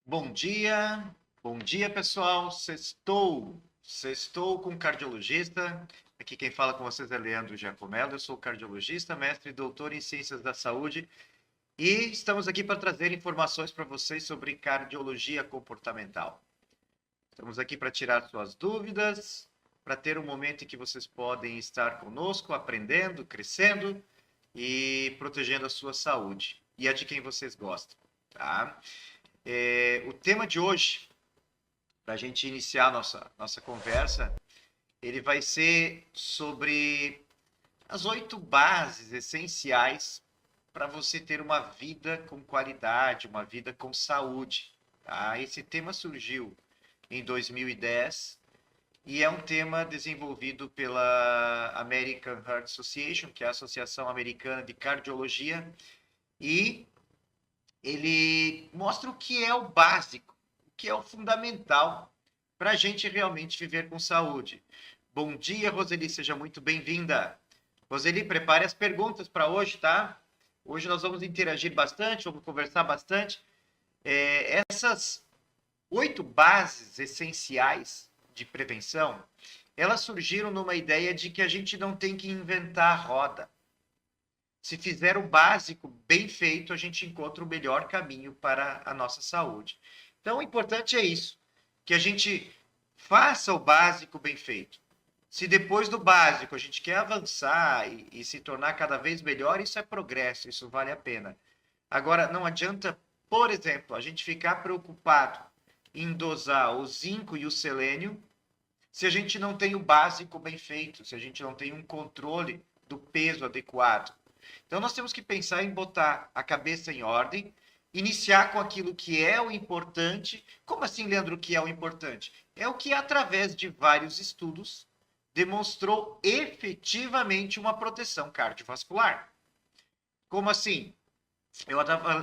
Bom dia pessoal, sextou com um cardiologista. Aqui quem fala com vocês é Leandro Giacomello, eu sou cardiologista, mestre e doutor em Ciências da Saúde e estamos aqui para trazer informações para vocês sobre cardiologia comportamental. Estamos aqui para tirar suas dúvidas, para ter um momento em que vocês podem estar conosco, aprendendo, crescendo e protegendo a sua saúde e a de quem vocês gostam, tá? O tema de hoje, para a gente iniciar nossa conversa, ele vai ser sobre as 8 bases essenciais para você ter uma vida com qualidade, uma vida com saúde. Tá? Esse tema surgiu em 2010 e é um tema desenvolvido pela American Heart Association, que é a Associação Americana de Cardiologia, e ele mostra o que é o básico, o que é o fundamental para a gente realmente viver com saúde. Bom dia, Roseli, seja muito bem-vinda. Roseli, prepare as perguntas para hoje, tá? Hoje nós vamos interagir bastante, vamos conversar bastante. Essas 8 bases essenciais de prevenção, elas surgiram numa ideia de que a gente não tem que inventar a roda. Se fizer o básico bem feito, a gente encontra o melhor caminho para a nossa saúde. Então, o importante é isso, que a gente faça o básico bem feito. Se depois do básico a gente quer avançar e se tornar cada vez melhor, isso é progresso, isso vale a pena. Agora, não adianta, por exemplo, a gente ficar preocupado em dosar o zinco e o selênio se a gente não tem o básico bem feito, se a gente não tem um controle do peso adequado. Então, nós temos que pensar em botar a cabeça em ordem, iniciar com aquilo que é o importante. Como assim, Leandro, o que é o importante? É o que, através de vários estudos, demonstrou efetivamente uma proteção cardiovascular. Como assim? Eu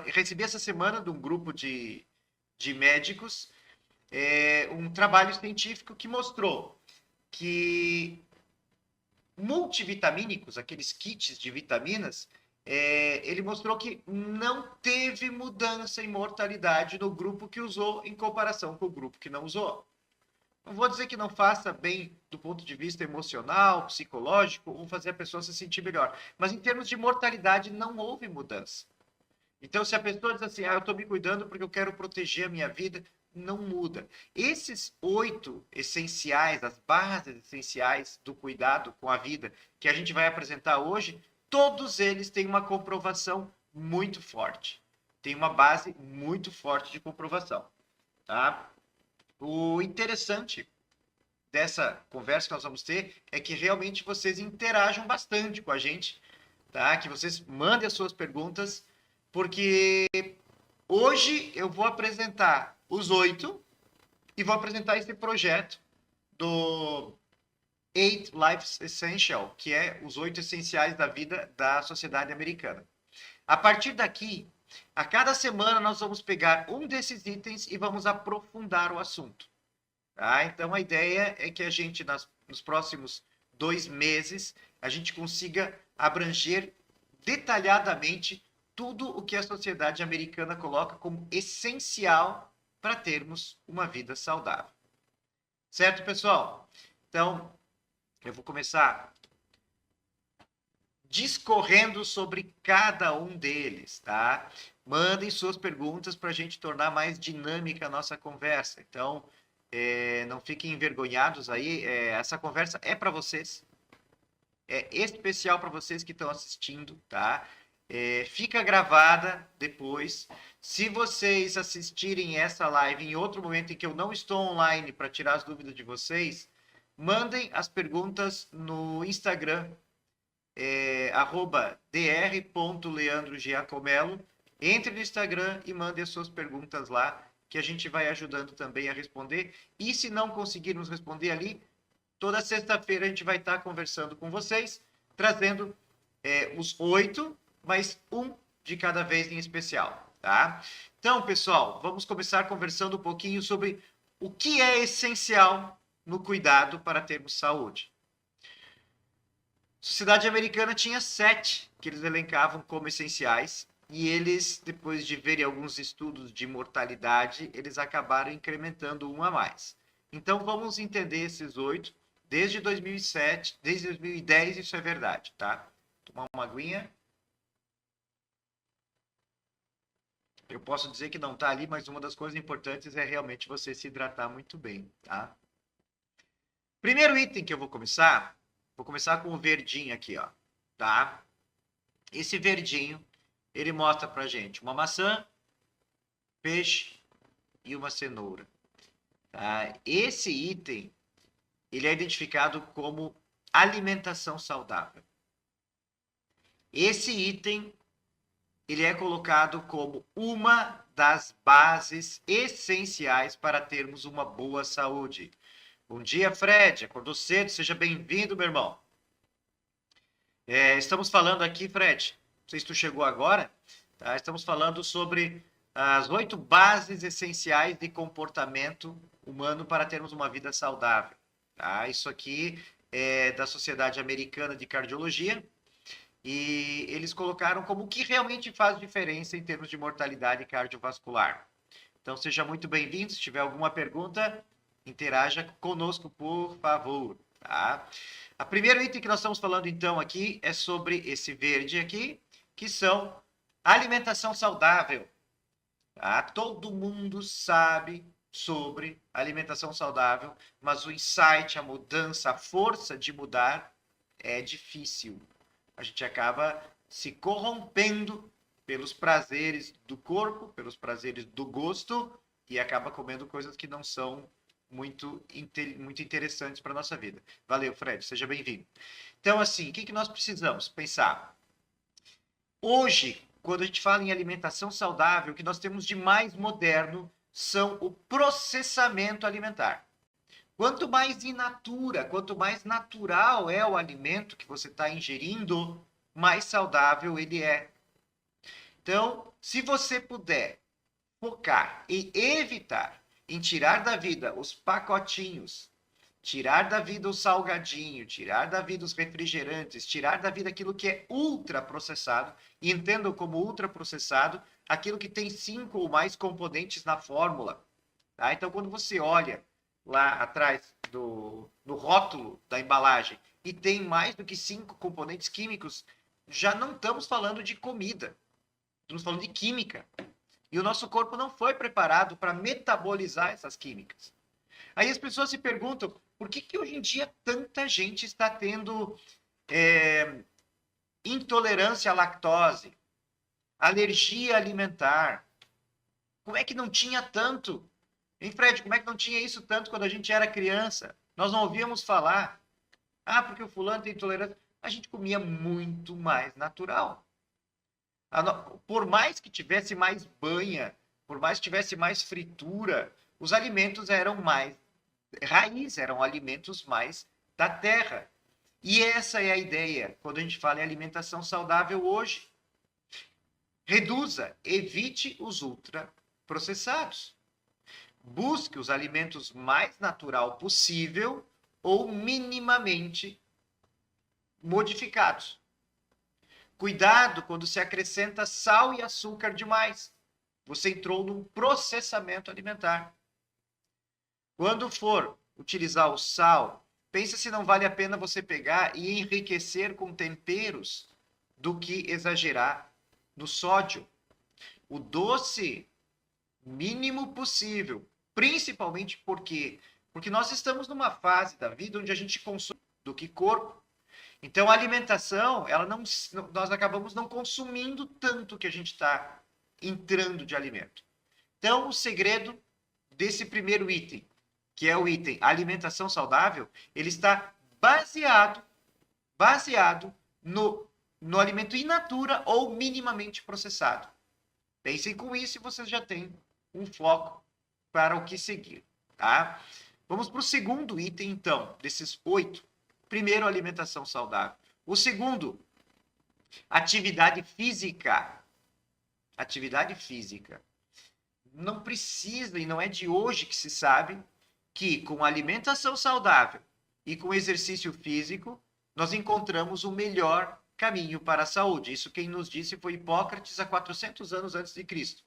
recebi essa semana de um grupo de médicos um trabalho científico que mostrou que multivitamínicos, aqueles kits de vitaminas, ele mostrou que não teve mudança em mortalidade no grupo que usou em comparação com o grupo que não usou. Não vou dizer que não faça bem do ponto de vista emocional, psicológico, ou fazer a pessoa se sentir melhor, mas em termos de mortalidade não houve mudança. Então, se a pessoa diz assim, eu estou me cuidando porque eu quero proteger a minha vida, não muda. Esses 8 essenciais, as bases essenciais do cuidado com a vida que a gente vai apresentar hoje, todos eles têm uma comprovação muito forte. Tem uma base muito forte de comprovação. Tá? O interessante dessa conversa que nós vamos ter é que realmente vocês interajam bastante com a gente, tá? Que vocês mandem as suas perguntas, porque hoje eu vou apresentar os 8 e vou apresentar esse projeto do 8 Life Essential, que é os 8 essenciais da vida da sociedade americana. A partir daqui, a cada semana nós vamos pegar um desses itens e vamos aprofundar o assunto. Tá? Então, a ideia é que a gente, nos próximos 2 meses, a gente consiga abranger detalhadamente tudo o que a sociedade americana coloca como essencial para termos uma vida saudável. Certo, pessoal? Então, eu vou começar discorrendo sobre cada um deles, tá? Mandem suas perguntas para a gente tornar mais dinâmica a nossa conversa. Então, não fiquem envergonhados aí. Essa conversa é para vocês. É especial para vocês que estão assistindo, tá? Fica gravada depois. Se vocês assistirem essa live em outro momento em que eu não estou online para tirar as dúvidas de vocês, mandem as perguntas no Instagram, @dr.leandrogiacomello. Entre no Instagram e mandem as suas perguntas lá, que a gente vai ajudando também a responder. E se não conseguirmos responder ali, toda sexta-feira a gente vai estar conversando com vocês, trazendo os 8, mas um de cada vez em especial, tá? Então, pessoal, vamos começar conversando um pouquinho sobre o que é essencial no cuidado para termos saúde. A sociedade americana tinha 7 que eles elencavam como essenciais, e eles, depois de verem alguns estudos de mortalidade, eles acabaram incrementando um a mais. Então, vamos entender esses 8. Desde 2007, desde 2010, isso é verdade, tá? Tomar uma aguinha. Eu posso dizer que não está ali, mas uma das coisas importantes é realmente você se hidratar muito bem, tá? Primeiro item que eu vou começar com o verdinho aqui, ó, tá? Esse verdinho, ele mostra pra gente uma maçã, peixe e uma cenoura. Tá? Esse item, ele é identificado como alimentação saudável. Esse item, ele é colocado como uma das bases essenciais para termos uma boa saúde. Bom dia, Fred. Acordou cedo, seja bem-vindo, meu irmão. Estamos falando aqui, Fred, não sei se tu chegou agora, tá? Estamos falando sobre as 8 bases essenciais de comportamento humano para termos uma vida saudável. Tá? Isso aqui é da Sociedade Americana de Cardiologia e eles colocaram como o que realmente faz diferença em termos de mortalidade cardiovascular. Então, seja muito bem-vindo. Se tiver alguma pergunta, interaja conosco, por favor. Tá? O primeiro item que nós estamos falando, então, aqui é sobre esse verde aqui, que são alimentação saudável. Tá? Todo mundo sabe sobre alimentação saudável, mas o insight, a mudança, a força de mudar é difícil. A gente acaba se corrompendo pelos prazeres do corpo, pelos prazeres do gosto, e acaba comendo coisas que não são muito interessantes para a nossa vida. Valeu, Fred, seja bem-vindo. Então, assim, o que nós precisamos pensar? Hoje, quando a gente fala em alimentação saudável, o que nós temos de mais moderno são o processamento alimentar. Quanto mais in natura, quanto mais natural é o alimento que você está ingerindo, mais saudável ele é. Então, se você puder focar e evitar em tirar da vida os pacotinhos, tirar da vida o salgadinho, tirar da vida os refrigerantes, tirar da vida aquilo que é ultraprocessado, e entendam como ultraprocessado aquilo que tem 5 ou mais componentes na fórmula. Tá? Então, quando você olha lá atrás no rótulo da embalagem e tem mais do que 5 componentes químicos, já não estamos falando de comida, estamos falando de química. E o nosso corpo não foi preparado para metabolizar essas químicas. Aí as pessoas se perguntam, por que hoje em dia tanta gente está tendo intolerância à lactose, alergia alimentar? Como é que não tinha tanto? Hein, Fred, como é que não tinha isso tanto quando a gente era criança? Nós não ouvíamos falar. Ah, porque o fulano tem intolerância. A gente comia muito mais natural. Por mais que tivesse mais banha, por mais que tivesse mais fritura, os alimentos eram mais raiz, eram alimentos mais da terra. E essa é a ideia quando a gente fala em alimentação saudável hoje. Reduza, evite os ultraprocessados. Busque os alimentos mais natural possível ou minimamente modificados. Cuidado quando se acrescenta sal e açúcar demais. Você entrou num processamento alimentar. Quando for utilizar o sal, pensa se não vale a pena você pegar e enriquecer com temperos do que exagerar no sódio. O doce mínimo possível, principalmente porque nós estamos numa fase da vida onde a gente consome do que corpo. Então, a alimentação, nós acabamos não consumindo tanto que a gente está entrando de alimento. Então, o segredo desse primeiro item, que é o item alimentação saudável, ele está baseado no alimento in natura ou minimamente processado. Pensem com isso e vocês já têm um foco para o que seguir. Tá? Vamos para o segundo item, então, desses 8. Primeiro, alimentação saudável. O segundo, atividade física. Atividade física. Não precisa, e não é de hoje que se sabe, que com alimentação saudável e com exercício físico, nós encontramos o melhor caminho para a saúde. Isso quem nos disse foi Hipócrates há 400 anos antes de Cristo.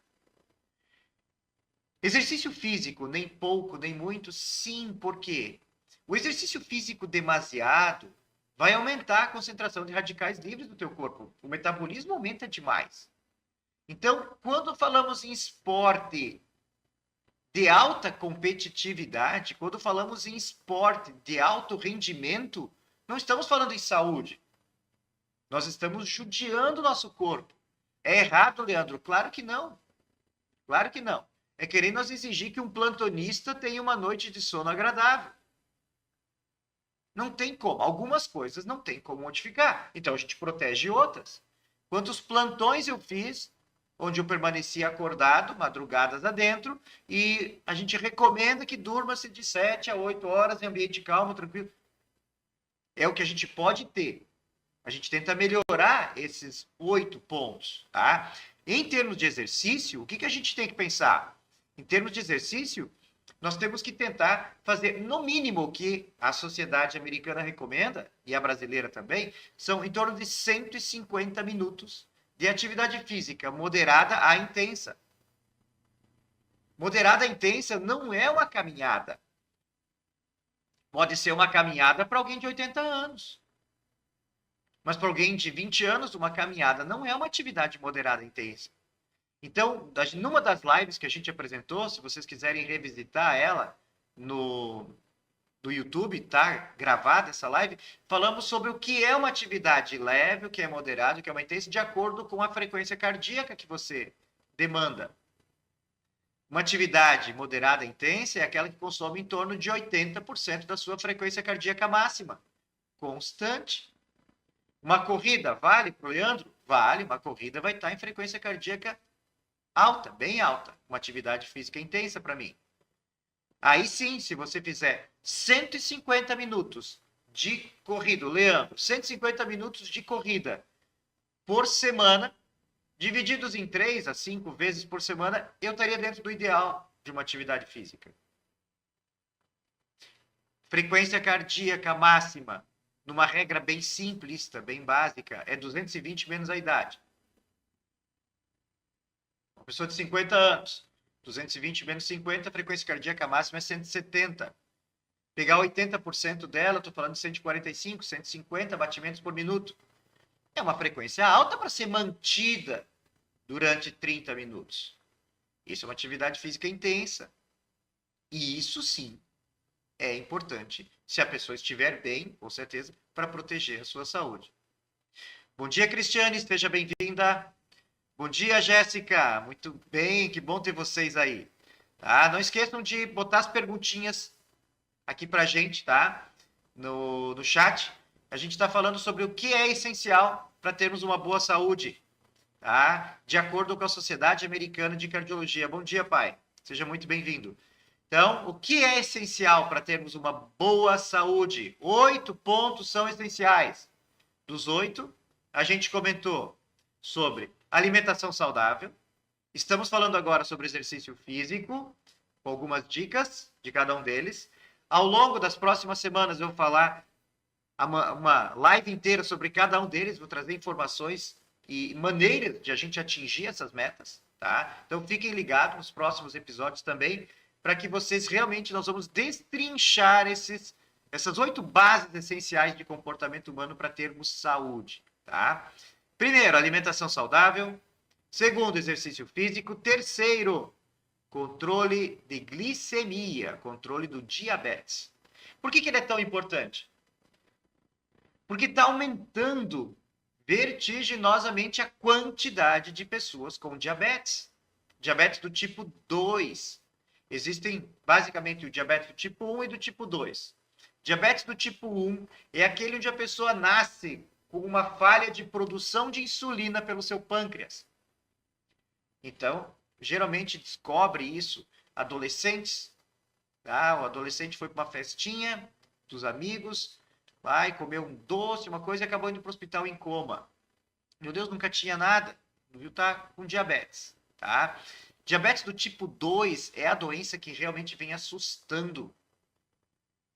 Exercício físico, nem pouco, nem muito, sim, por quê? O exercício físico demasiado vai aumentar a concentração de radicais livres do teu corpo. O metabolismo aumenta demais. Então, quando falamos em esporte de alta competitividade, quando falamos em esporte de alto rendimento, não estamos falando em saúde. Nós estamos judiando o nosso corpo. É errado, Leandro? Claro que não. Claro que não. É querer nós exigir que um plantonista tenha uma noite de sono agradável. Não tem como. Algumas coisas não tem como modificar. Então a gente protege outras. Quantos plantões eu fiz, onde eu permaneci acordado, madrugadas adentro, e a gente recomenda que durma-se de 7 a 8 horas em ambiente calmo, tranquilo. É o que a gente pode ter. A gente tenta melhorar esses 8 pontos, tá? Em termos de exercício, o que a gente tem que pensar? Em termos de exercício, nós temos que tentar fazer, no mínimo, o que a sociedade americana recomenda, e a brasileira também, são em torno de 150 minutos de atividade física moderada a intensa. Moderada a intensa não é uma caminhada. Pode ser uma caminhada para alguém de 80 anos. Mas para alguém de 20 anos, uma caminhada não é uma atividade moderada a intensa. Então, numa das lives que a gente apresentou, se vocês quiserem revisitar ela no YouTube, tá gravada essa live, falamos sobre o que é uma atividade leve, o que é moderado, o que é uma intensa, de acordo com a frequência cardíaca que você demanda. Uma atividade moderada e intensa é aquela que consome em torno de 80% da sua frequência cardíaca máxima, constante. Uma corrida vale para o Leandro? Vale, uma corrida vai estar em frequência cardíaca alta, bem alta. Uma atividade física intensa para mim. Aí sim, se você fizer 150 minutos de corrida, Leandro, 150 minutos de corrida por semana, divididos em 3 a 5 vezes por semana, eu estaria dentro do ideal de uma atividade física. Frequência cardíaca máxima, numa regra bem simplista, bem básica, é 220 menos a idade. Uma pessoa de 50 anos, 220 menos 50, a frequência cardíaca máxima é 170. Pegar 80% dela, estou falando de 145, 150 batimentos por minuto. É uma frequência alta para ser mantida durante 30 minutos. Isso é uma atividade física intensa. E isso sim é importante se a pessoa estiver bem, com certeza, para proteger a sua saúde. Bom dia, Cristiane, seja bem-vinda. Bom dia, Jéssica. Muito bem, que bom ter vocês aí. Tá? Não esqueçam de botar as perguntinhas aqui para a gente, tá? No chat. A gente está falando sobre o que é essencial para termos uma boa saúde, tá? De acordo com a Sociedade Americana de Cardiologia. Bom dia, pai. Seja muito bem-vindo. Então, o que é essencial para termos uma boa saúde? 8 pontos são essenciais. Dos 8, a gente comentou sobre alimentação saudável. Estamos falando agora sobre exercício físico, com algumas dicas de cada um deles. Ao longo das próximas semanas, eu vou falar uma live inteira sobre cada um deles, vou trazer informações e maneiras de a gente atingir essas metas, tá? Então, fiquem ligados nos próximos episódios também, para que vocês realmente, nós vamos destrinchar essas 8 bases essenciais de comportamento humano para termos saúde, tá? Primeiro, alimentação saudável. Segundo, exercício físico. Terceiro, controle de glicemia, controle do diabetes. Por que ele é tão importante? Porque está aumentando vertiginosamente a quantidade de pessoas com diabetes. Diabetes do tipo 2. Existem, basicamente, o diabetes do tipo 1 e do tipo 2. Diabetes do tipo 1 é aquele onde a pessoa nasce com uma falha de produção de insulina pelo seu pâncreas. Então, geralmente descobre isso adolescentes. Tá? O adolescente foi para uma festinha dos amigos, vai comer um doce, uma coisa, e acabou indo para o hospital em coma. Meu Deus, nunca tinha nada. Viu? Tá com diabetes. Tá? Diabetes do tipo 2 é a doença que realmente vem assustando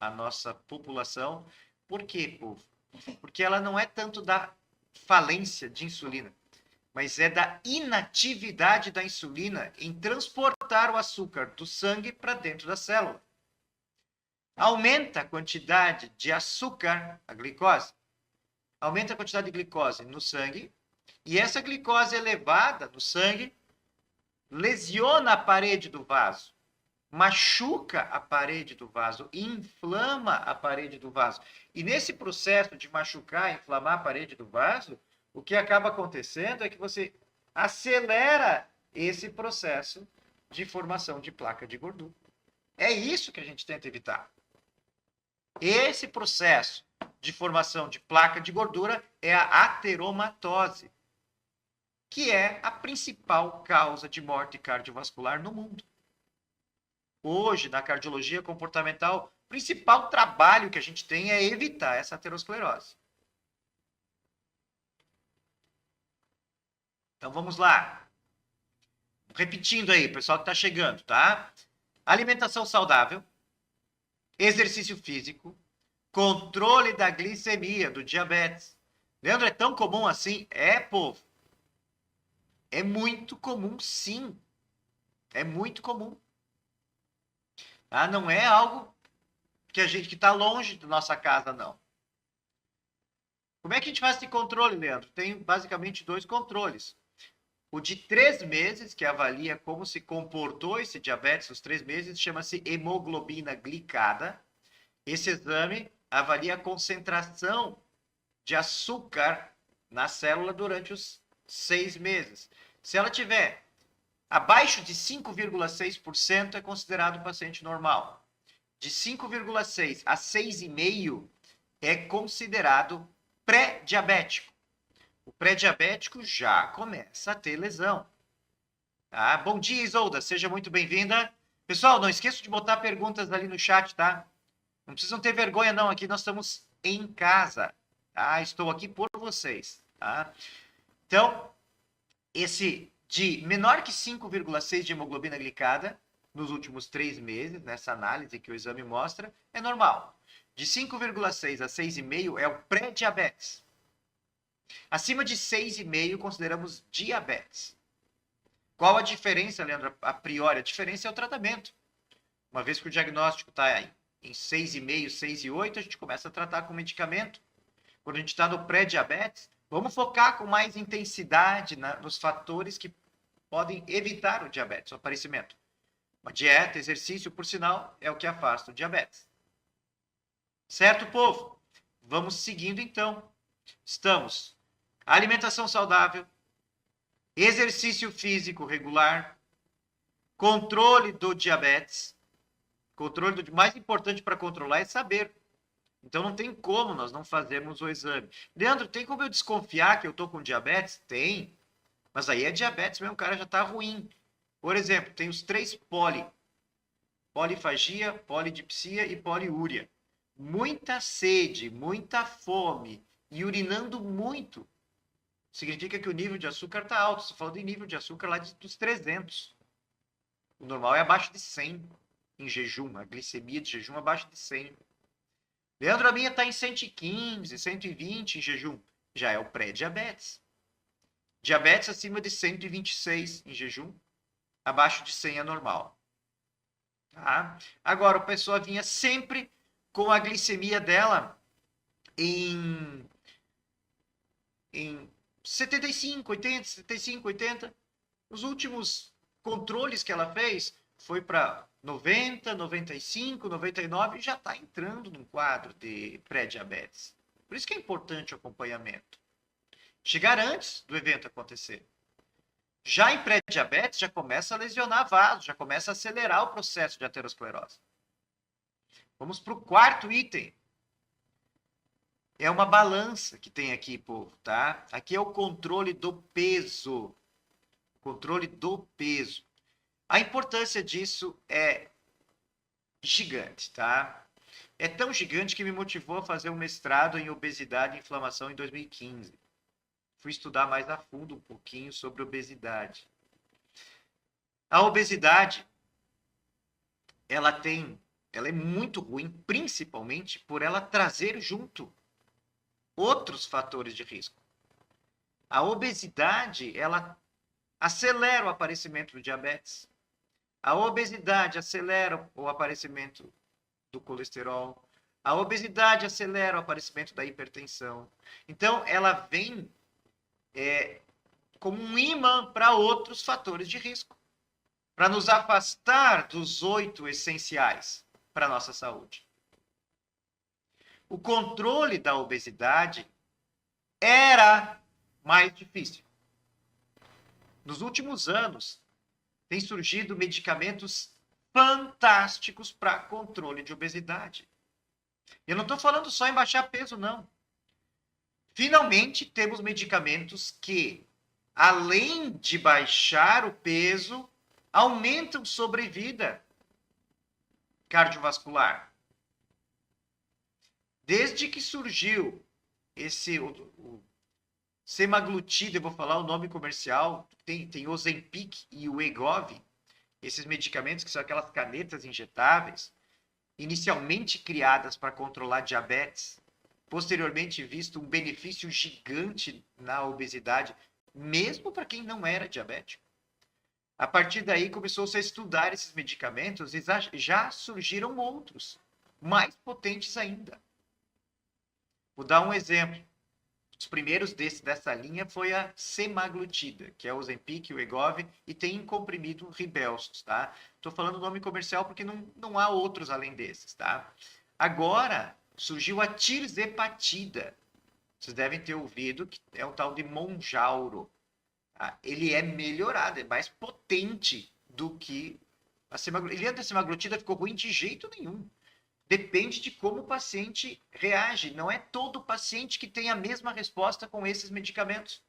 a nossa população. Por quê, povo? Porque ela não é tanto da falência de insulina, mas é da inatividade da insulina em transportar o açúcar do sangue para dentro da célula. Aumenta a quantidade de açúcar, a glicose, aumenta a quantidade de glicose no sangue, e essa glicose elevada no sangue lesiona a parede do vaso, machuca a parede do vaso, inflama a parede do vaso. E nesse processo de machucar, inflamar a parede do vaso, o que acaba acontecendo é que você acelera esse processo de formação de placa de gordura. É isso que a gente tenta evitar. Esse processo de formação de placa de gordura é a ateromatose, que é a principal causa de morte cardiovascular no mundo. Hoje, na cardiologia comportamental, o principal trabalho que a gente tem é evitar essa aterosclerose. Então, vamos lá. Repetindo aí, pessoal que está chegando, tá? Alimentação saudável, exercício físico, controle da glicemia, do diabetes. Leandro, é tão comum assim? É, povo. É muito comum, sim. É muito comum. Tá? Não é algo que a gente que está longe da nossa casa, não. Como é que a gente faz esse controle, Leandro? Tem basicamente 2 controles. O de 3 meses, que avalia como se comportou esse diabetes nos 3 meses, chama-se hemoglobina glicada. Esse exame avalia a concentração de açúcar na célula durante os 6 meses. Se ela tiver abaixo de 5,6%, é considerado paciente normal. De 5,6 a 6,5 é considerado pré-diabético. O pré-diabético já começa a ter lesão. Tá? Bom dia, Isolda. Seja muito bem-vinda. Pessoal, não esqueça de botar perguntas ali no chat, tá? Não precisam ter vergonha, não. Aqui nós estamos em casa. Tá? Estou aqui por vocês. Tá? Então, esse de menor que 5,6 de hemoglobina glicada, nos últimos 3 meses, nessa análise que o exame mostra, é normal. De 5,6 a 6,5 é o pré-diabetes. Acima de 6,5 consideramos diabetes. Qual a diferença, Leandro, a priori? A diferença é o tratamento. Uma vez que o diagnóstico está em 6,5, 6,8, a gente começa a tratar com medicamento. Quando a gente está no pré-diabetes, vamos focar com mais intensidade nos fatores que podem evitar o diabetes, o aparecimento. Uma dieta, exercício, por sinal, é o que afasta o diabetes. Certo, povo? Vamos seguindo, então. Estamos alimentação saudável, exercício físico regular, controle do diabetes. Mais importante para controlar é saber. Então não tem como nós não fazermos o exame. Leandro, tem como eu desconfiar que eu estou com diabetes? Tem. Mas aí é diabetes mesmo, o cara já está ruim. Por exemplo, tem os 3 polifagia, polidipsia e poliúria. Muita sede, muita fome e urinando muito. Significa que o nível de açúcar está alto. Você falou de nível de açúcar lá dos 300. O normal é abaixo de 100 em jejum. A glicemia de jejum é abaixo de 100. Leandro, a minha está em 115, 120 em jejum. Já é o pré-diabetes. Diabetes acima de 126 em jejum. Abaixo de 100 é normal. Tá? Agora, a pessoa vinha sempre com a glicemia dela em 75, 80, 75, 80. Os últimos controles que ela fez foi para 90, 95, 99 e já está entrando num quadro de pré-diabetes. Por isso que é importante o acompanhamento. Chegar antes do evento acontecer. Já em pré-diabetes, já começa a lesionar vasos, já começa a acelerar o processo de aterosclerose. Vamos para o 4º item. É uma balança que tem aqui, povo, tá? Aqui é o controle do peso. Controle do peso. A importância disso é gigante, tá? É tão gigante que me motivou a fazer um mestrado em obesidade e inflamação em 2015. Fui estudar mais a fundo um pouquinho sobre obesidade. A obesidade, ela é muito ruim, principalmente por ela trazer junto outros fatores de risco. A obesidade, ela acelera o aparecimento do diabetes. A obesidade acelera o aparecimento do colesterol. A obesidade acelera o aparecimento da hipertensão. Então, ela vem como um imã para outros fatores de risco, para nos afastar dos 8 essenciais para a nossa saúde. O controle da obesidade era mais difícil. Nos últimos anos, tem surgido medicamentos fantásticos para controle de obesidade. Eu não estou falando só em baixar peso, não. Finalmente, temos medicamentos que, além de baixar o peso, aumentam sobrevida cardiovascular. Desde que surgiu o semaglutida, eu vou falar o nome comercial, tem o Ozempic e o Wegovy, esses medicamentos que são aquelas canetas injetáveis, inicialmente criadas para controlar diabetes, posteriormente visto um benefício gigante na obesidade, mesmo para quem não era diabético. A partir daí começou-se a estudar esses medicamentos e já surgiram outros, mais potentes ainda. Vou dar um exemplo. Os primeiros dessa linha foi a semaglutida, que é o Ozempic, o Wegovy, e tem comprimido Rybelsus, tá? Estou falando o nome comercial porque não há outros além desses, tá? Agora, surgiu a tirzepatida. Vocês devem ter ouvido que é o tal de Mounjaro. Tá? Ele é melhorado, é mais potente do que a semaglutida. A semaglutida ficou ruim de jeito nenhum. Depende de como o paciente reage. Não é todo paciente que tem a mesma resposta com esses medicamentos.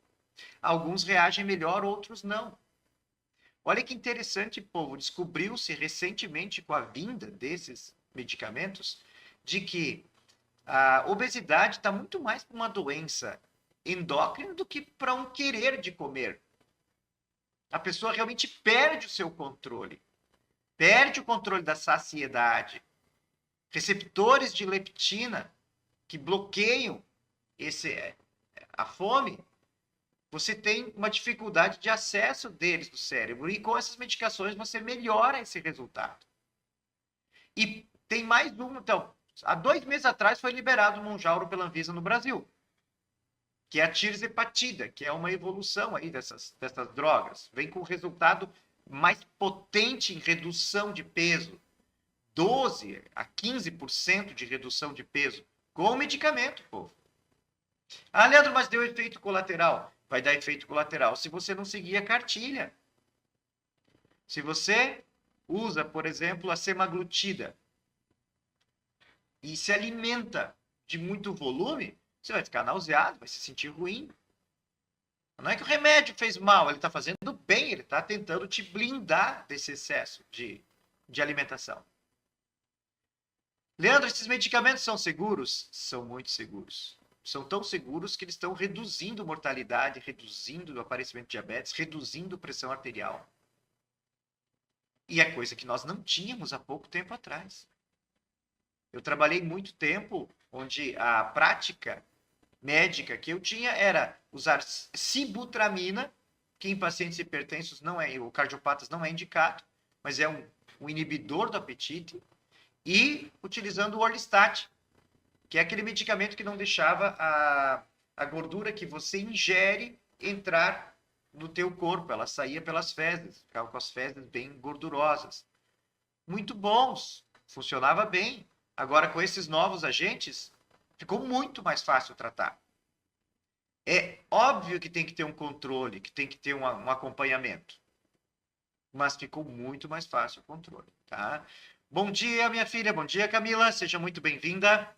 Alguns reagem melhor, outros não. Olha que interessante, povo. Descobriu-se recentemente, com a vinda desses medicamentos, de que a obesidade está muito mais para uma doença endócrina do que para um querer de comer. A pessoa realmente perde o seu controle. Perde o controle da saciedade. Receptores de leptina que bloqueiam a fome, você tem uma dificuldade de acesso deles no cérebro. E com essas medicações você melhora esse resultado. E tem mais uma. Então, há 2 meses atrás foi liberado o Mounjaro pela Anvisa no Brasil, que é a tirzepatida, que é uma evolução aí dessas drogas. Vem com resultado mais potente em redução de peso. 12% a 15% de redução de peso com o medicamento, povo. Ah, Leandro, mas deu efeito colateral. Vai dar efeito colateral se você não seguir a cartilha. Se você usa, por exemplo, a semaglutida e se alimenta de muito volume, você vai ficar nauseado, vai se sentir ruim. Não é que o remédio fez mal, ele está fazendo bem, ele está tentando te blindar desse excesso de alimentação. Leandro, esses medicamentos são seguros? São muito seguros. São tão seguros que eles estão reduzindo mortalidade, reduzindo o aparecimento de diabetes, reduzindo pressão arterial. E é coisa que nós não tínhamos há pouco tempo atrás. Eu trabalhei muito tempo onde a prática médica que eu tinha era usar sibutramina, que em pacientes hipertensos ou cardiopatas não é indicado, mas é um inibidor do apetite, e utilizando o Orlistat, que é aquele medicamento que não deixava a gordura que você ingere entrar no teu corpo. Ela saía pelas fezes, ficava com as fezes bem gordurosas. Muito bons, funcionava bem. Agora, com esses novos agentes, ficou muito mais fácil tratar. É óbvio que tem que ter um controle, que tem que ter um acompanhamento. Mas ficou muito mais fácil o controle, tá? Bom dia, minha filha. Bom dia, Camila. Seja muito bem-vinda.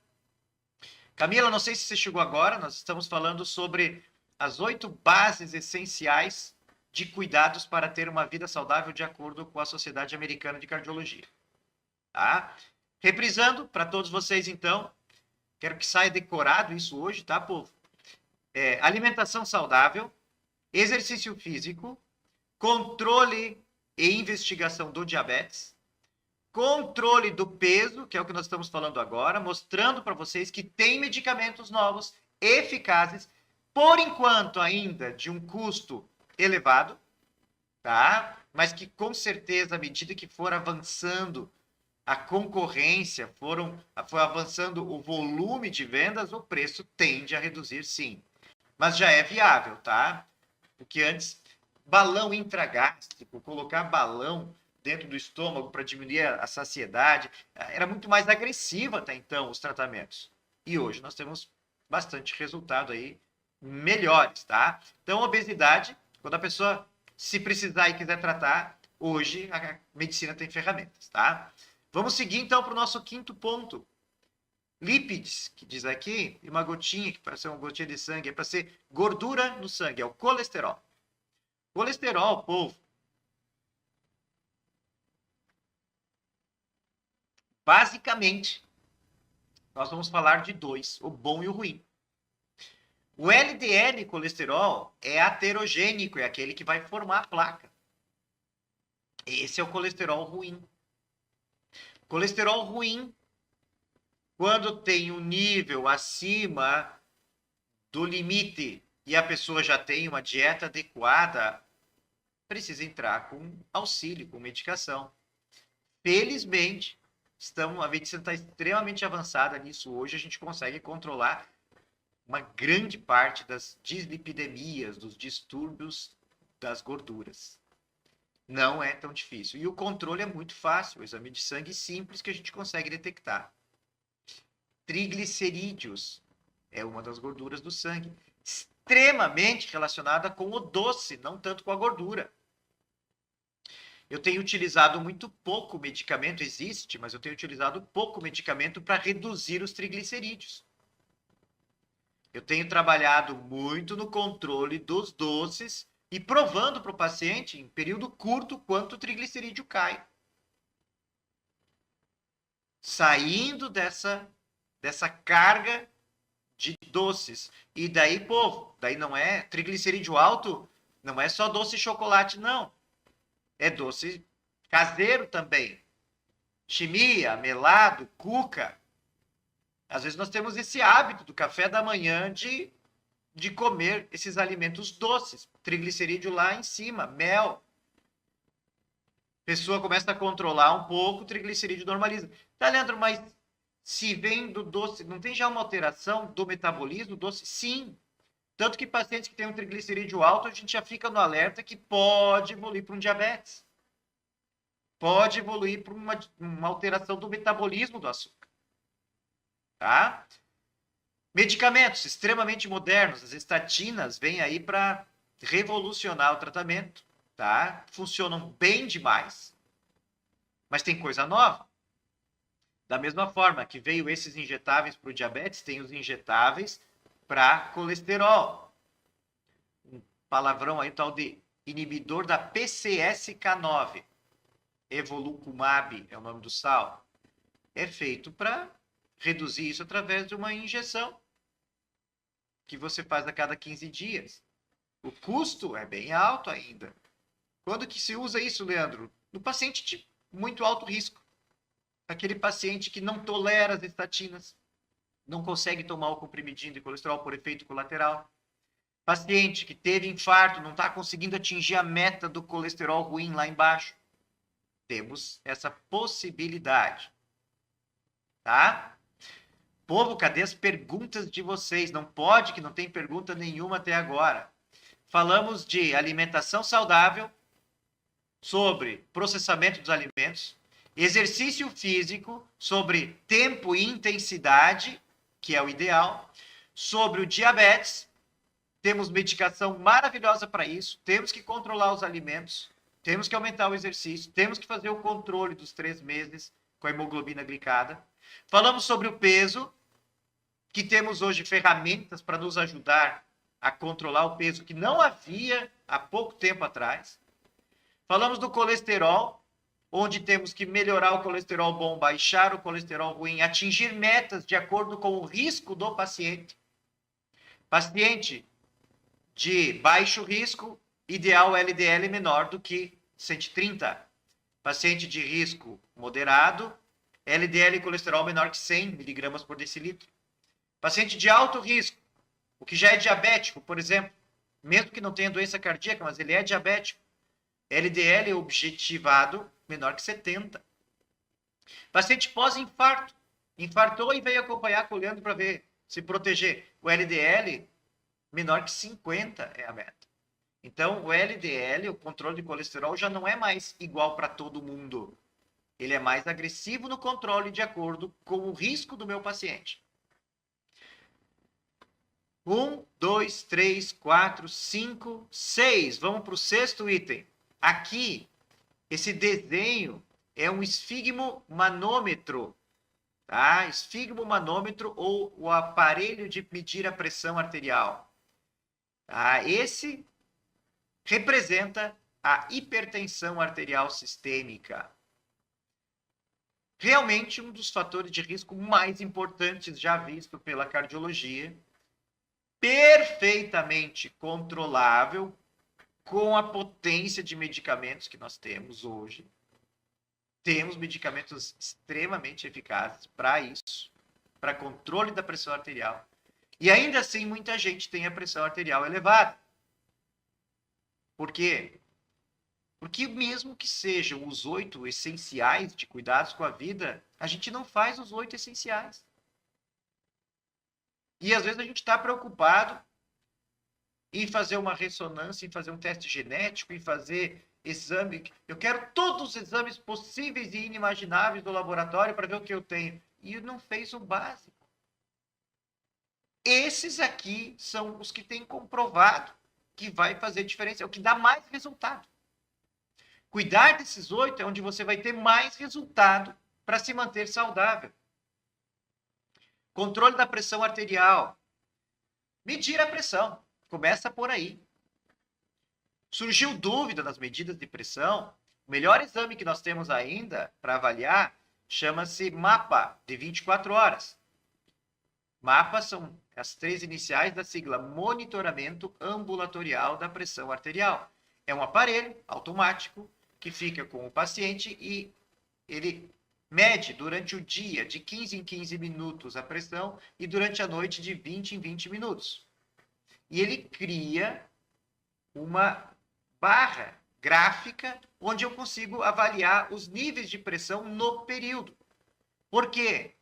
Camila, não sei se você chegou agora. Nós estamos falando sobre as 8 bases essenciais de cuidados para ter uma vida saudável de acordo com a Sociedade Americana de Cardiologia. Tá? Reprisando para todos vocês, então. Quero que saia decorado isso hoje, tá, povo? Alimentação saudável, exercício físico, controle e investigação do diabetes, controle do peso, que é o que nós estamos falando agora, mostrando para vocês que tem medicamentos novos, eficazes, por enquanto ainda de um custo elevado, tá? Mas que com certeza, à medida que for avançando a concorrência, foi avançando o volume de vendas, o preço tende a reduzir sim. Mas já é viável, tá? Porque antes, balão intragástrico, colocar balão dentro do estômago para diminuir a saciedade, era muito mais agressiva até então os tratamentos. E hoje nós temos bastante resultado aí melhores, tá? Então, obesidade, quando a pessoa se precisar e quiser tratar, hoje a medicina tem ferramentas, tá? Vamos seguir então para o nosso quinto ponto. Lípides, que diz aqui, e uma gotinha, que parece uma gotinha de sangue, é para ser gordura no sangue, é o colesterol. Colesterol, povo, basicamente, nós vamos falar de dois, o bom e o ruim. O LDL colesterol é aterogênico, é aquele que vai formar a placa. Esse é o colesterol ruim. Colesterol ruim, quando tem um nível acima do limite e a pessoa já tem uma dieta adequada, precisa entrar com auxílio, com medicação. Felizmente, a medicina está extremamente avançada nisso hoje, a gente consegue controlar uma grande parte das dislipidemias, dos distúrbios das gorduras. Não é tão difícil. E o controle é muito fácil, o exame de sangue simples que a gente consegue detectar. Triglicerídeos é uma das gorduras do sangue, extremamente relacionada com o doce, não tanto com a gordura. Eu tenho utilizado muito pouco medicamento, existe, mas eu tenho utilizado pouco medicamento para reduzir os triglicerídeos. Eu tenho trabalhado muito no controle dos doces e provando para o paciente, em período curto, quanto o triglicerídeo cai. Saindo dessa carga de doces. E daí, povo, daí não é triglicerídeo alto, não é só doce e chocolate, não. É doce caseiro também. Chimia, melado, cuca. Às vezes nós temos esse hábito do café da manhã de comer esses alimentos doces. Triglicerídeo lá em cima, mel. A pessoa começa a controlar um pouco, o triglicerídeo normaliza. Tá, Leandro, mas se vem do doce, não tem já uma alteração do metabolismo do doce? Sim. Tanto que pacientes que têm um triglicerídeo alto, a gente já fica no alerta que pode evoluir para um diabetes. Pode evoluir para uma alteração do metabolismo do açúcar. Tá? Medicamentos extremamente modernos, as estatinas vêm aí para revolucionar o tratamento. Tá? Funcionam bem demais, mas tem coisa nova. Da mesma forma que veio esses injetáveis para o diabetes, tem os injetáveis para colesterol. Um palavrão aí, tal de inibidor da PCSK9. Evolucumab é o nome do sal. É feito para reduzir isso através de uma injeção que você faz a cada 15 dias. O custo é bem alto ainda. Quando que se usa isso, Leandro? No paciente de muito alto risco. Aquele paciente que não tolera as estatinas, não consegue tomar o comprimidinho de colesterol por efeito colateral. Paciente que teve infarto, não está conseguindo atingir a meta do colesterol ruim lá embaixo. Temos essa possibilidade. Tá? Povo, cadê as perguntas de vocês? Não pode que não tem pergunta nenhuma até agora. Falamos de alimentação saudável, sobre processamento dos alimentos, exercício físico, sobre tempo e intensidade, que é o ideal, sobre o diabetes, temos medicação maravilhosa para isso, temos que controlar os alimentos, temos que aumentar o exercício, temos que fazer o controle dos 3 meses com a hemoglobina glicada. Falamos sobre o peso, que temos hoje ferramentas para nos ajudar a controlar o peso que não havia há pouco tempo atrás. Falamos do colesterol, onde temos que melhorar o colesterol bom, baixar o colesterol ruim, atingir metas de acordo com o risco do paciente. Paciente de baixo risco, ideal LDL menor do que 130. Paciente de risco moderado, LDL e colesterol menor que 100 miligramas por decilitro. Paciente de alto risco, O que já é diabético, por exemplo, mesmo que não tenha doença cardíaca, mas ele é diabético, LDL objetivado menor que 70. Paciente pós-infarto, infartou e veio acompanhar com o Leandro para ver, se proteger. O LDL menor que 50 é a meta. Então, o LDL, o controle de colesterol, já não é mais igual para todo mundo. Ele é mais agressivo no controle de acordo com o risco do meu paciente. 1, 2, 3, 4, 5, 6. Vamos para o sexto item. Aqui, esse desenho é um esfigmomanômetro. Tá? Esfigmomanômetro ou o aparelho de medir a pressão arterial. Tá? Esse representa a hipertensão arterial sistêmica. Realmente um dos fatores de risco mais importantes já visto pela cardiologia, perfeitamente controlável com a potência de medicamentos que nós temos hoje. Temos medicamentos extremamente eficazes para isso, para controle da pressão arterial. E ainda assim, muita gente tem a pressão arterial elevada. Por quê? Porque mesmo que sejam os 8 essenciais de cuidados com a vida, a gente não faz os 8 essenciais. E às vezes a gente está preocupado em fazer uma ressonância, em fazer um teste genético, em fazer exame. Eu quero todos os exames possíveis e inimagináveis do laboratório para ver o que eu tenho. E não fez o básico. Esses aqui são os que têm comprovado que vai fazer diferença, é o que dá mais resultado. Cuidar desses 8 é onde você vai ter mais resultado para se manter saudável. Controle da pressão arterial. Medir a pressão. Começa por aí. Surgiu dúvida nas medidas de pressão. O melhor exame que nós temos ainda para avaliar chama-se MAPA, de 24 horas. MAPA são as 3 iniciais da sigla Monitoramento Ambulatorial da Pressão Arterial. É um aparelho automático que fica com o paciente e ele mede durante o dia de 15 em 15 minutos a pressão e durante a noite de 20 em 20 minutos. E ele cria uma barra gráfica onde eu consigo avaliar os níveis de pressão no período. Por quê?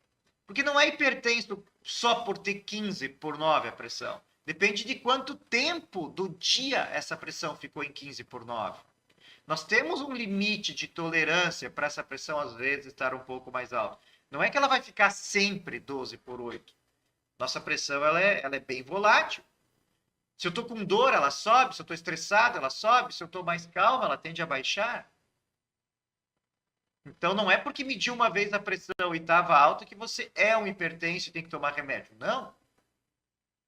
Porque não é hipertenso só por ter 15/9 a pressão. Depende de quanto tempo do dia essa pressão ficou em 15/9. Nós temos um limite de tolerância para essa pressão, às vezes, estar um pouco mais alta. Não é que ela vai ficar sempre 12/8. Nossa pressão ela é bem volátil. Se eu estou com dor, ela sobe. Se eu estou estressado, ela sobe. Se eu estou mais calma, ela tende a baixar. Então, não é porque mediu uma vez a pressão e estava alta que você é um hipertenso e tem que tomar remédio. Não.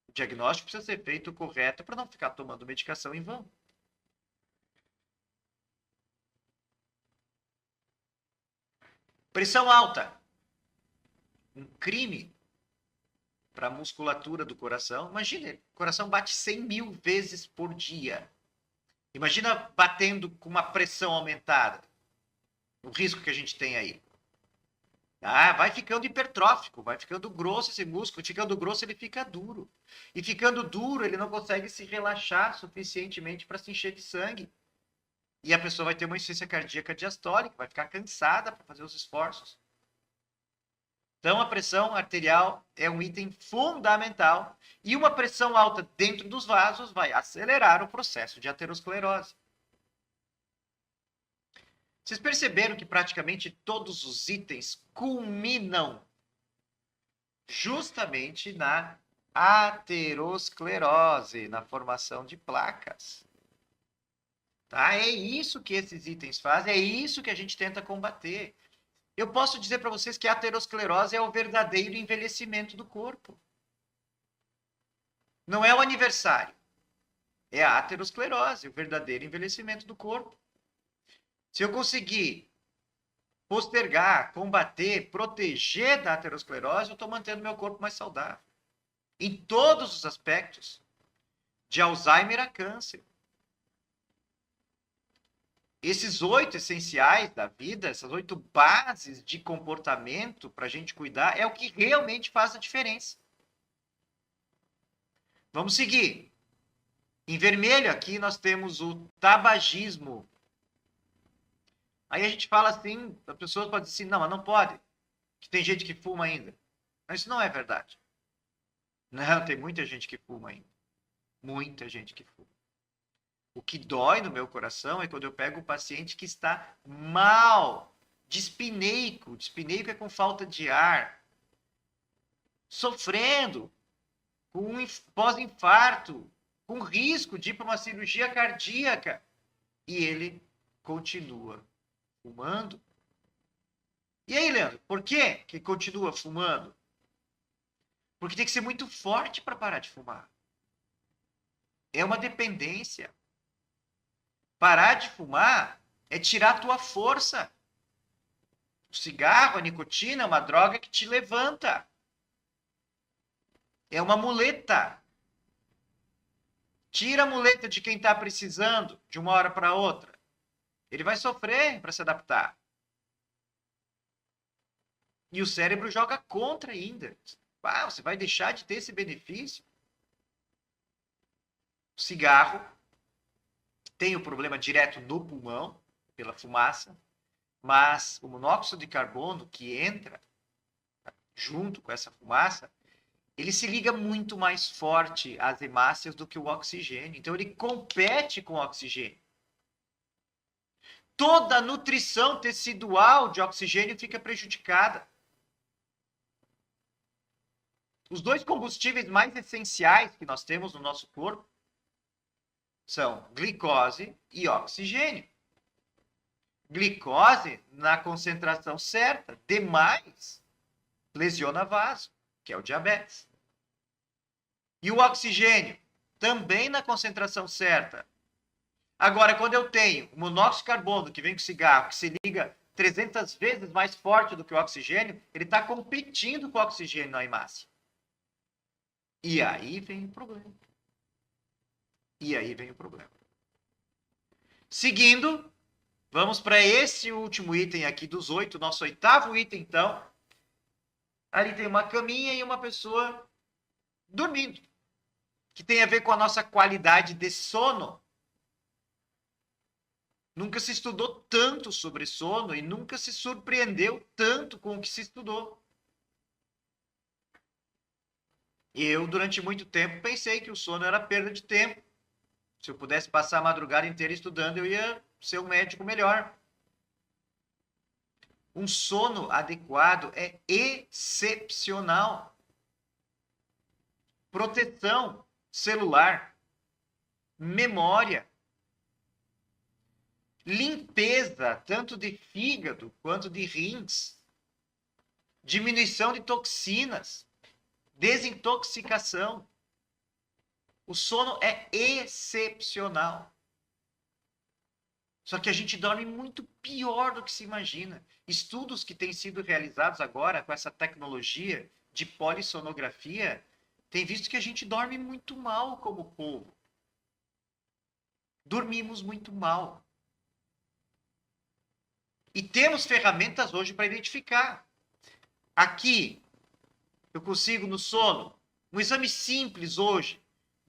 O diagnóstico precisa ser feito correto para não ficar tomando medicação em vão. Pressão alta. Um crime para a musculatura do coração. Imagina, o coração bate 100 mil vezes por dia. Imagina batendo com uma pressão aumentada. O risco que a gente tem aí. Ah, vai ficando hipertrófico, vai ficando grosso esse músculo. Ficando grosso, ele fica duro. E ficando duro, ele não consegue se relaxar suficientemente para se encher de sangue. E a pessoa vai ter uma insuficiência cardíaca diastólica, vai ficar cansada para fazer os esforços. Então, a pressão arterial é um item fundamental. E uma pressão alta dentro dos vasos vai acelerar o processo de aterosclerose. Vocês perceberam que praticamente todos os itens culminam justamente na aterosclerose, na formação de placas. Tá? É isso que esses itens fazem, é isso que a gente tenta combater. Eu posso dizer para vocês que a aterosclerose é o verdadeiro envelhecimento do corpo. Não é o aniversário. É a aterosclerose, o verdadeiro envelhecimento do corpo. Se eu conseguir postergar, combater, proteger da aterosclerose, eu estou mantendo meu corpo mais saudável. Em todos os aspectos. De Alzheimer a câncer. Esses 8 essenciais da vida, essas 8 bases de comportamento para a gente cuidar, é o que realmente faz a diferença. Vamos seguir. Em vermelho aqui nós temos o tabagismo. Aí a gente fala assim, as pessoas podem dizer assim, não, mas não pode, que tem gente que fuma ainda. Mas isso não é verdade. Não, tem muita gente que fuma ainda. Muita gente que fuma. O que dói no meu coração é quando eu pego o paciente que está mal, dispineico. Dispineico é com falta de ar, sofrendo, com pós-infarto, com risco de ir para uma cirurgia cardíaca. E ele continua fumando. E aí, Leandro, por que continua fumando? Porque tem que ser muito forte para parar de fumar. É uma dependência. Parar de fumar é tirar a tua força. O cigarro, a nicotina é uma droga que te levanta. É uma muleta. Tira a muleta de quem está precisando de uma hora para outra. Ele vai sofrer para se adaptar. E o cérebro joga contra ainda. Ah, você vai deixar de ter esse benefício? O cigarro tem o problema direto no pulmão, pela fumaça, mas o monóxido de carbono que entra junto com essa fumaça, ele se liga muito mais forte às hemácias do que o oxigênio. Então ele compete com o oxigênio. Toda a nutrição tecidual de oxigênio fica prejudicada. Os dois combustíveis mais essenciais que nós temos no nosso corpo são glicose e oxigênio. Glicose na concentração certa, demais, lesiona vaso, que é o diabetes. E o oxigênio, também na concentração certa. Agora, quando eu tenho o monóxido de carbono que vem com cigarro, que se liga 300 vezes mais forte do que o oxigênio, ele está competindo com o oxigênio na hemácia. E aí vem o problema. Seguindo, vamos para esse último item aqui dos 8, nosso 8º item, então. Ali tem uma caminha e uma pessoa dormindo, que tem a ver com a nossa qualidade de sono. Nunca se estudou tanto sobre sono e nunca se surpreendeu tanto com o que se estudou. Eu, durante muito tempo, pensei que o sono era perda de tempo. Se eu pudesse passar a madrugada inteira estudando, eu ia ser um médico melhor. Um sono adequado é excepcional. Proteção celular, memória, limpeza, tanto de fígado quanto de rins, diminuição de toxinas, desintoxicação. O sono é excepcional. Só que a gente dorme muito pior do que se imagina. Estudos que têm sido realizados agora com essa tecnologia de polissonografia têm visto que a gente dorme muito mal como povo. Dormimos muito mal. E temos ferramentas hoje para identificar. Aqui, eu consigo no sono, um exame simples hoje,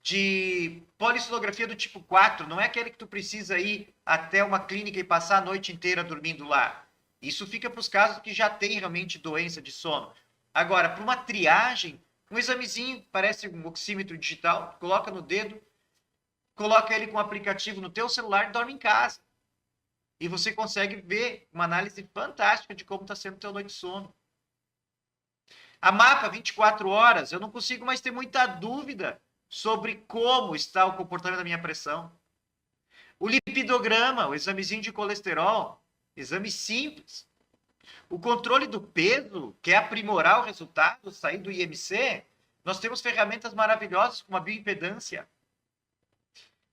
de polissonografia do tipo 4, não é aquele que tu precisa ir até uma clínica e passar a noite inteira dormindo lá. Isso fica para os casos que já tem realmente doença de sono. Agora, para uma triagem, um examezinho, parece um oxímetro digital, coloca no dedo, coloca ele com um aplicativo no teu celular e dorme em casa. E você consegue ver uma análise fantástica de como está sendo o teu noite de sono. A mapa 24 horas, eu não consigo mais ter muita dúvida sobre como está o comportamento da minha pressão. O lipidograma, o examezinho de colesterol, exame simples. O controle do peso, que é aprimorar o resultado, sair do IMC, nós temos ferramentas maravilhosas como a bioimpedância.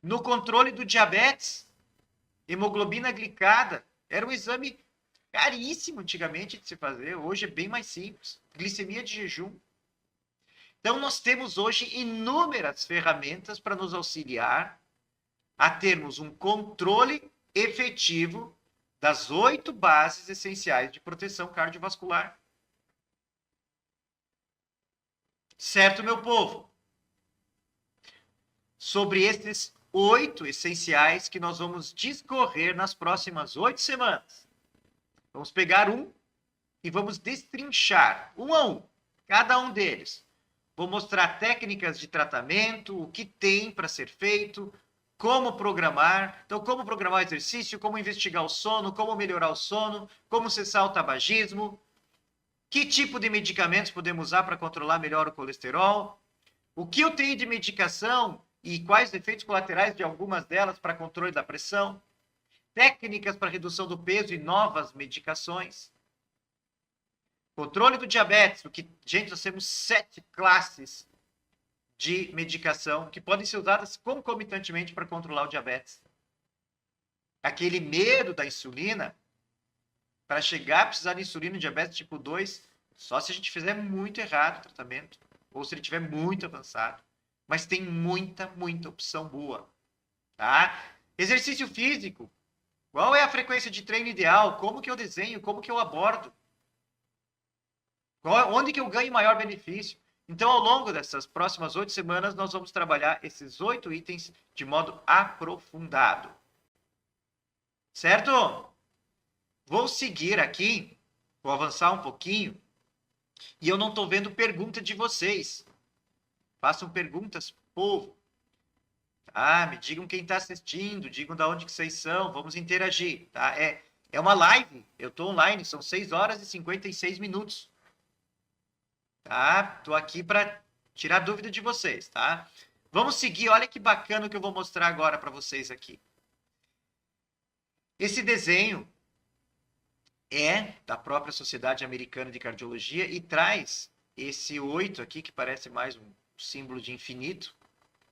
No controle do diabetes, hemoglobina glicada, era um exame caríssimo antigamente de se fazer, hoje é bem mais simples. Glicemia de jejum. Então, nós temos hoje inúmeras ferramentas para nos auxiliar a termos um controle efetivo das 8 bases essenciais de proteção cardiovascular. Certo, meu povo? sobre esses 8 essenciais que nós vamos discorrer nas próximas 8 semanas. Vamos pegar um e vamos destrinchar, um a um, cada um deles. Vou mostrar técnicas de tratamento, o que tem para ser feito, como programar. Então, como programar o exercício, como investigar o sono, como melhorar o sono, como cessar o tabagismo, que tipo de medicamentos podemos usar para controlar melhor o colesterol, o que eu tenho de medicação e quais efeitos colaterais de algumas delas para controle da pressão, técnicas para redução do peso e novas medicações, controle do diabetes, porque, gente, nós temos 7 classes de medicação que podem ser usadas concomitantemente para controlar o diabetes. Aquele medo da insulina, para chegar a precisar de insulina no diabetes tipo 2, só se a gente fizer muito errado o tratamento, ou se ele estiver muito avançado. Mas tem muita, muita opção boa. Tá? Exercício físico. Qual é a frequência de treino ideal? Como que eu desenho? Como que eu abordo? Onde que eu ganho maior benefício? Então, ao longo dessas próximas 8 semanas, nós vamos trabalhar esses 8 itens de modo aprofundado. Certo? Vou seguir aqui, vou avançar um pouquinho, e eu não estou vendo pergunta de vocês. Façam perguntas, povo. Tá? Me digam quem está assistindo, digam de onde que vocês são, vamos interagir. Tá? É uma live, eu estou online, são 6 horas e 56 minutos. Tá? Estou aqui para tirar dúvida de vocês, tá? Vamos seguir, olha que bacana o que eu vou mostrar agora para vocês aqui. Esse desenho é da própria Sociedade Americana de Cardiologia e traz esse 8 aqui, que parece mais um símbolo de infinito,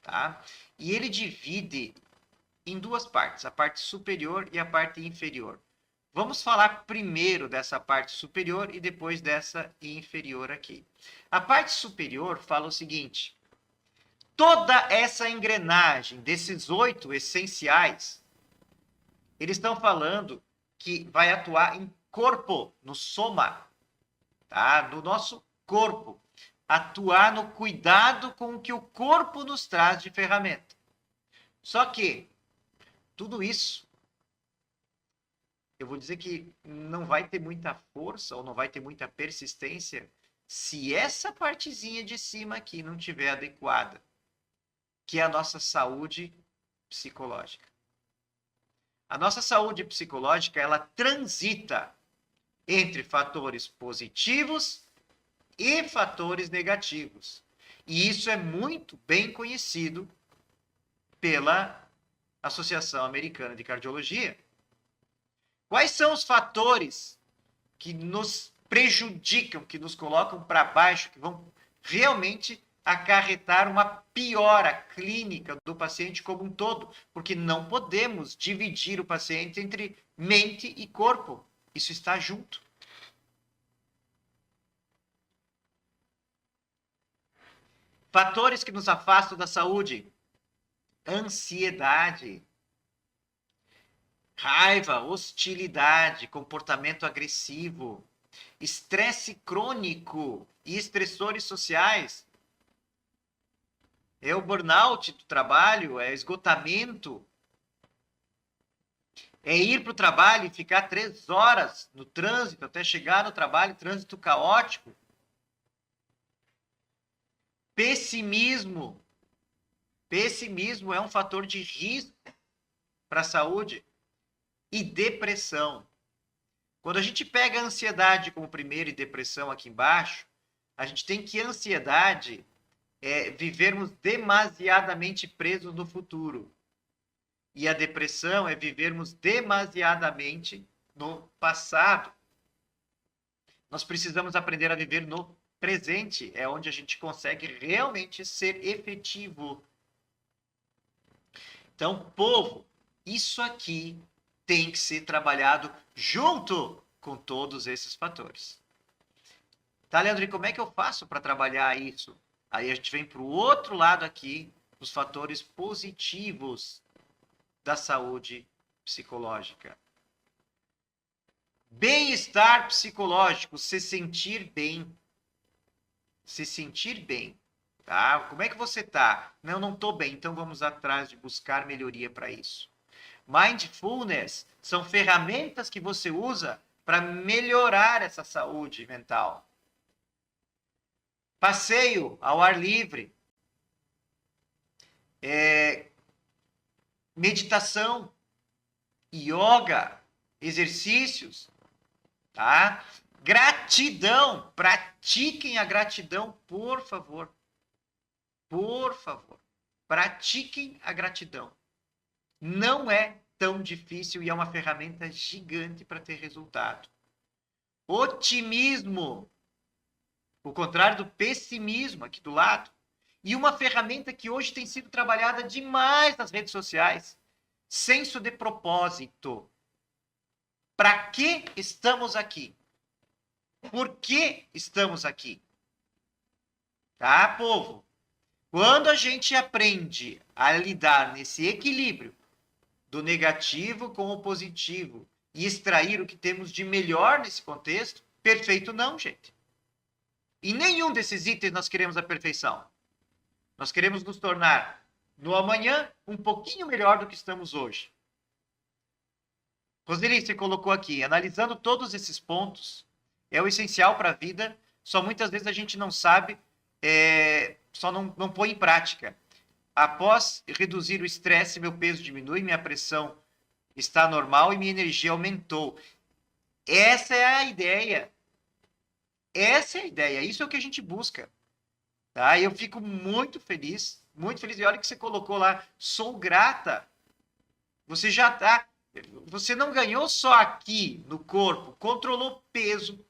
tá? E ele divide em 2 partes, a parte superior e a parte inferior. Vamos falar primeiro dessa parte superior e depois dessa inferior aqui. A parte superior fala o seguinte: toda essa engrenagem desses 8 essenciais, eles estão falando que vai atuar em corpo, no soma, tá? No nosso corpo. Atuar no cuidado com o que o corpo nos traz de ferramenta. Só que tudo isso, eu vou dizer que não vai ter muita força ou não vai ter muita persistência se essa partezinha de cima aqui não estiver adequada, que é a nossa saúde psicológica. A nossa saúde psicológica, ela transita entre fatores positivos e fatores negativos. E isso é muito bem conhecido pela Associação Americana de Cardiologia. Quais são os fatores que nos prejudicam, que nos colocam para baixo, que vão realmente acarretar uma piora clínica do paciente como um todo? Porque não podemos dividir o paciente entre mente e corpo. Isso está junto. Fatores que nos afastam da saúde: ansiedade, raiva, hostilidade, comportamento agressivo, estresse crônico e estressores sociais. É o burnout do trabalho, é esgotamento. É ir para o trabalho e ficar 3 horas no trânsito até chegar no trabalho, trânsito caótico. Pessimismo. Pessimismo é um fator de risco para a saúde. E depressão. Quando a gente pega a ansiedade como primeiro e depressão aqui embaixo, a gente tem que ansiedade é vivermos demasiadamente presos no futuro. E a depressão é vivermos demasiadamente no passado. Nós precisamos aprender a viver no presente, é onde a gente consegue realmente ser efetivo. Então, povo, isso aqui tem que ser trabalhado junto com todos esses fatores. Tá, Leandro? E como é que eu faço para trabalhar isso? Aí a gente vem para o outro lado aqui, os fatores positivos da saúde psicológica. Bem-estar psicológico, se sentir bem. Se sentir bem. Tá? Como é que você tá? Não estou bem, então vamos atrás de buscar melhoria para isso. Mindfulness são ferramentas que você usa para melhorar essa saúde mental. Passeio ao ar livre, meditação, yoga, exercícios, tá? Gratidão, pratiquem a gratidão, por favor. Por favor, pratiquem a gratidão. Não é tão difícil e é uma ferramenta gigante para ter resultado. Otimismo, o contrário do pessimismo aqui do lado. E uma ferramenta que hoje tem sido trabalhada demais nas redes sociais, senso de propósito. Para que estamos aqui? Por que estamos aqui? Tá, povo? Quando a gente aprende a lidar nesse equilíbrio do negativo com o positivo e extrair o que temos de melhor nesse contexto, perfeito não, gente. Em nenhum desses itens nós queremos a perfeição. Nós queremos nos tornar, no amanhã, um pouquinho melhor do que estamos hoje. Roseli, você colocou aqui, analisando todos esses pontos, é o essencial para a vida, só muitas vezes a gente não sabe, só não põe em prática. Após reduzir o estresse, meu peso diminui, minha pressão está normal e minha energia aumentou. Essa é a ideia. Essa é a ideia. Isso é o que a gente busca. Tá? Eu fico muito feliz. E olha que você colocou lá, sou grata. Você já tá. Você não ganhou só aqui no corpo, controlou peso,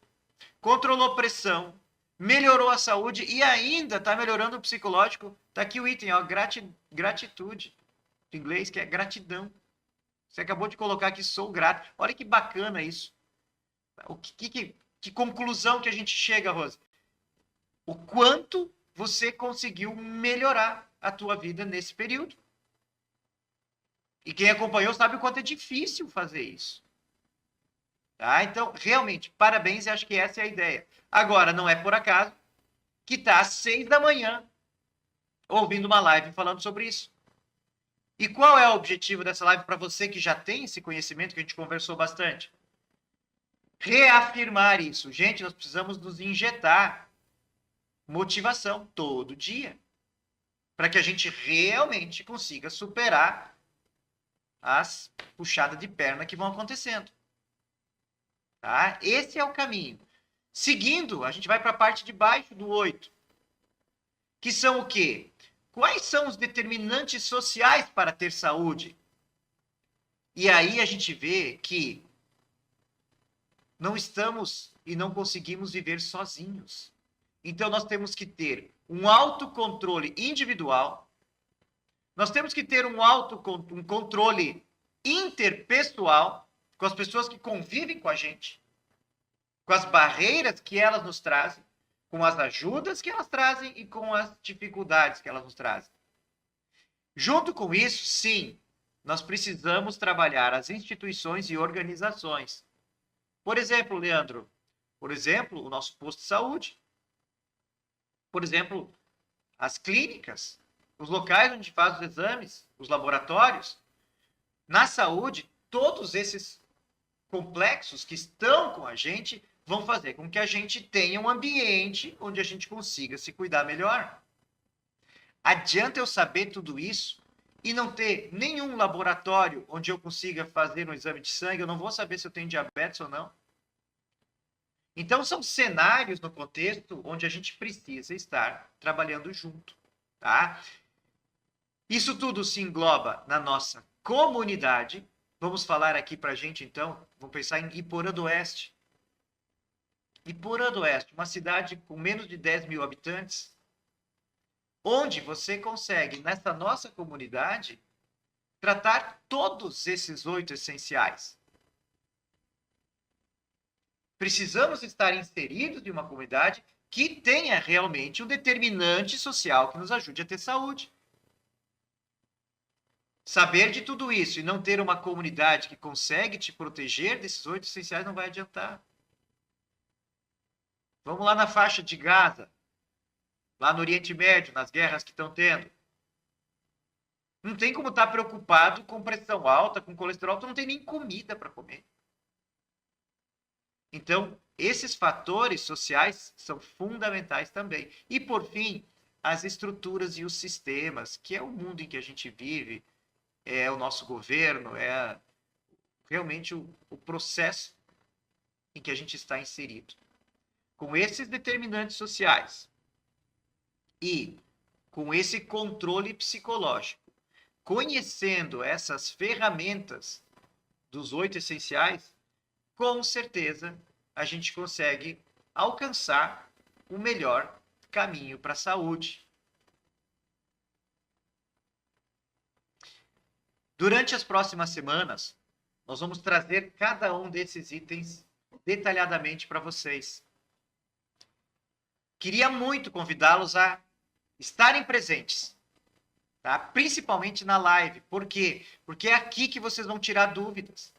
controlou pressão, melhorou a saúde e ainda está melhorando o psicológico. Está aqui o item, ó, gratitude. Em inglês, que é gratidão. Você acabou de colocar aqui, sou grato. Olha que bacana isso. Que conclusão que a gente chega, Rosa? O quanto você conseguiu melhorar a tua vida nesse período. E quem acompanhou sabe o quanto é difícil fazer isso. Tá? Então, realmente, parabéns e acho que essa é a ideia. Agora, não é por acaso que está às 6 da manhã ouvindo uma live falando sobre isso. E qual é o objetivo dessa live para você que já tem esse conhecimento que a gente conversou bastante? Reafirmar isso. Gente, nós precisamos nos injetar motivação todo dia para que a gente realmente consiga superar as puxadas de perna que vão acontecendo. Tá? Esse é o caminho. Seguindo, a gente vai para a parte de baixo do 8. Que são o quê? Quais são os determinantes sociais para ter saúde? E aí a gente vê que não estamos e não conseguimos viver sozinhos. Então nós temos que ter um autocontrole individual, nós temos que ter um controle interpessoal com as pessoas que convivem com a gente, com as barreiras que elas nos trazem, com as ajudas que elas trazem e com as dificuldades que elas nos trazem. Junto com isso, sim, nós precisamos trabalhar as instituições e organizações. Por exemplo, Leandro, o nosso posto de saúde. Por exemplo, as clínicas, os locais onde faz os exames, os laboratórios. Na saúde, todos esses complexos que estão com a gente vão fazer com que a gente tenha um ambiente onde a gente consiga se cuidar melhor. Adianta eu saber tudo isso e não ter nenhum laboratório onde eu consiga fazer um exame de sangue, eu não vou saber se eu tenho diabetes ou não. Então, são cenários no contexto onde a gente precisa estar trabalhando junto, tá? Isso tudo se engloba na nossa comunidade. Vamos falar aqui para a gente, então, vamos pensar em Iporã do Oeste. Iporã do Oeste, uma cidade com menos de 10 mil habitantes, onde você consegue, nessa nossa comunidade, tratar todos esses 8 essenciais. Precisamos estar inseridos em uma comunidade que tenha realmente um determinante social que nos ajude a ter saúde. Saber de tudo isso e não ter uma comunidade que consegue te proteger desses 8 essenciais não vai adiantar. Vamos lá na faixa de Gaza. lá no Oriente Médio, nas guerras que estão tendo. Não tem como estar preocupado com pressão alta, com colesterol, tu não tem nem comida para comer. Então, esses fatores sociais são fundamentais também. E, por fim, as estruturas e os sistemas, que é o mundo em que a gente vive, é o nosso governo, é realmente o processo em que a gente está inserido. Com esses determinantes sociais e com esse controle psicológico, conhecendo essas ferramentas dos 8 essenciais, com certeza a gente consegue alcançar o melhor caminho para a saúde. Durante as próximas semanas, nós vamos trazer cada um desses itens detalhadamente para vocês. Queria muito convidá-los a estarem presentes, tá? Principalmente na live. Por quê? Porque é aqui que vocês vão tirar dúvidas.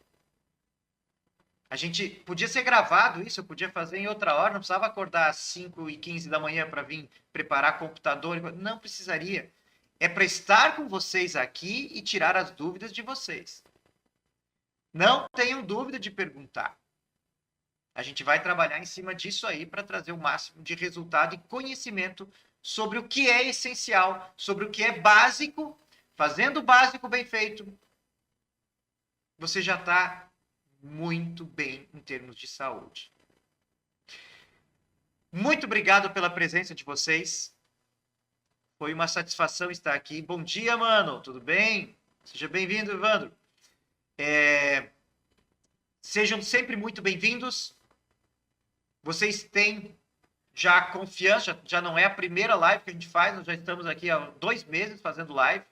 A gente podia ser gravado isso, eu podia fazer em outra hora, não precisava acordar às 5h15 da manhã para vir preparar computador. Não precisaria. É para estar com vocês aqui e tirar as dúvidas de vocês. Não tenham dúvida de perguntar. A gente vai trabalhar em cima disso aí para trazer o máximo de resultado e conhecimento sobre o que é essencial, sobre o que é básico. Fazendo o básico bem feito, você já está muito bem em termos de saúde. Muito obrigado pela presença de vocês. Foi uma satisfação estar aqui. Bom dia, mano. Tudo bem? Seja bem-vindo, Evandro. Sejam sempre muito bem-vindos. Vocês têm já confiança, já não é a primeira live que a gente faz, nós já estamos aqui há 2 meses fazendo live.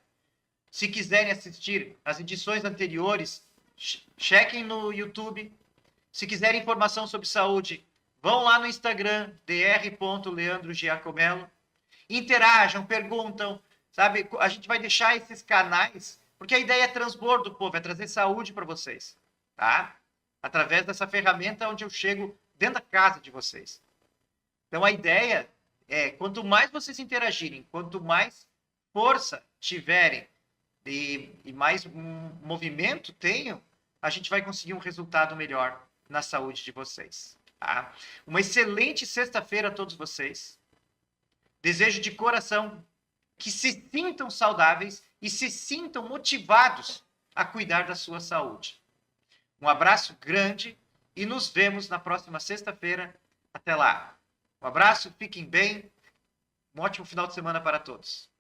Se quiserem assistir as edições anteriores, chequem no YouTube. Se quiserem informação sobre saúde, vão lá no Instagram, dr.leandrogiacomelo. Interajam, perguntam, sabe? A gente vai deixar esses canais, porque a ideia é transbordo, povo, é trazer saúde para vocês, tá? Através dessa ferramenta onde eu chego dentro da casa de vocês. Então, a ideia é, quanto mais vocês interagirem, quanto mais força tiverem e mais movimento tenham, a gente vai conseguir um resultado melhor na saúde de vocês. Tá? Uma excelente sexta-feira a todos vocês. Desejo de coração que se sintam saudáveis e se sintam motivados a cuidar da sua saúde. Um abraço grande e nos vemos na próxima sexta-feira. Até lá. Um abraço, fiquem bem. Um ótimo final de semana para todos.